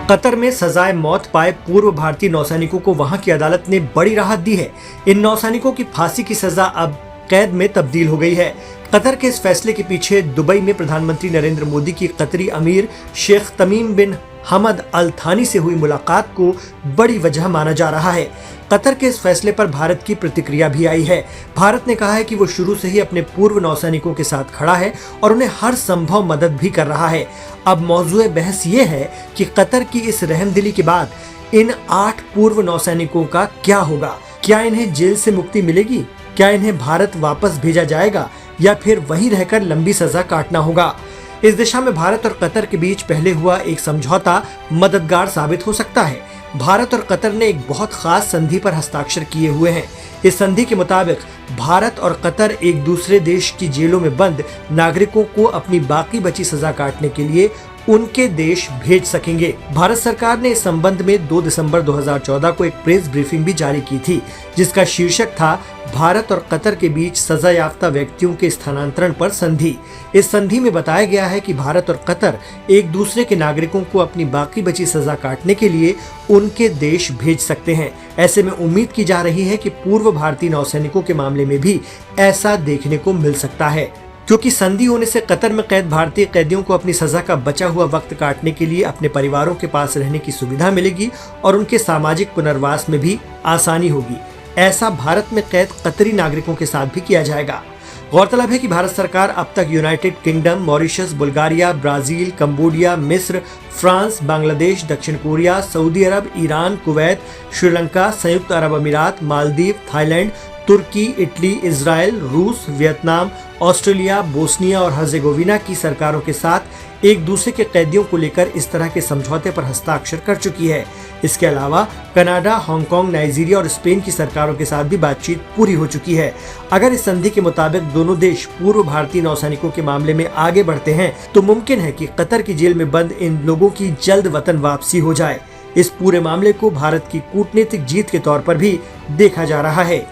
Qatar में सजाए मौत पाए पूर्व भारतीय नौसैनिकों को वहां की अदालत ने बड़ी राहत दी है। इन नौसैनिकों की फांसी की सजा अब कैद में तब्दील हो गई है। कतर के इस फैसले के पीछे दुबई में प्रधानमंत्री नरेंद्र मोदी की कतरी अमीर शेख तमीम बिन हमद अल थानी से हुई मुलाकात को बड़ी वजह माना जा रहा है। कतर के इस फैसले पर भारत की प्रतिक्रिया भी आई है। भारत ने कहा है कि वो शुरू से ही अपने पूर्व नौसैनिकों के साथ खड़ा है और उन्हें हर संभव मदद भी कर रहा है। अब मौजूए बहस ये है कि कतर की इस रहमदिली के बाद इन 8 पूर्व नौसैनिकों का क्या होगा। क्या इन्हें जेल से मुक्ति मिलेगी? क्या इन्हें भारत वापस भेजा जाएगा या फिर वहीं रहकर लंबी सजा काटना होगा? इस दिशा में भारत और कतर के बीच पहले हुआ एक समझौता मददगार साबित हो सकता है। भारत और कतर ने एक बहुत खास संधि पर हस्ताक्षर किए हुए हैं। इस संधि के मुताबिक भारत और कतर एक दूसरे देश की जेलों में बंद नागरिकों को अपनी बाकी बची सजा काटने के लिए उनके देश भेज सकेंगे। भारत सरकार ने इस संबंध में 2 दिसंबर 2014 को एक प्रेस ब्रीफिंग भी जारी की थी, जिसका शीर्षक था भारत और कतर के बीच सजा याफ्ता व्यक्तियों के स्थानांतरण पर संधि। इस संधि में बताया गया है कि भारत और कतर एक दूसरे के नागरिकों को अपनी बाकी बची सजा काटने के लिए उनके देश भेज सकते हैं। ऐसे में उम्मीद की जा रही है कि पूर्व भारतीय नौसैनिकों के मामले में भी ऐसा देखने को मिल सकता है, क्योंकि संधि होने से कतर में कैद भारतीय कैदियों को अपनी सजा का बचा हुआ वक्त काटने के लिए अपने परिवारों के पास रहने की सुविधा मिलेगी और उनके सामाजिक पुनर्वास में भी आसानी होगी। ऐसा भारत में कैद कतरी नागरिकों के साथ भी किया जाएगा। गौरतलब है कि भारत सरकार अब तक United kingdom, Mauritius, Bulgaria, Brazil, Cambodia, मिस्र, फ्रांस, बांग्लादेश, दक्षिण कोरिया, सऊदी अरब, ईरान, कुवैत, श्रीलंका, संयुक्त अरब अमीरात, मालदीव, थाईलैंड, तुर्की, इटली, इजराइल, रूस, वियतनाम, ऑस्ट्रेलिया, बोस्निया और हर्जेगोविना की सरकारों के साथ एक दूसरे के कैदियों को लेकर इस तरह के समझौते पर हस्ताक्षर कर चुकी है। इसके अलावा कनाडा, हांगकांग, नाइजीरिया और स्पेन की सरकारों के साथ भी बातचीत पूरी हो चुकी है। अगर इस संधि के मुताबिक दोनों देश पूर्व भारतीय नौसैनिकों के मामले में आगे बढ़ते हैं तो मुमकिन है कि कतर की जेल में बंद इन लोगों की जल्द वतन वापसी हो जाए। इस पूरे मामले को भारत की कूटनीतिक जीत के तौर पर भी देखा जा रहा है।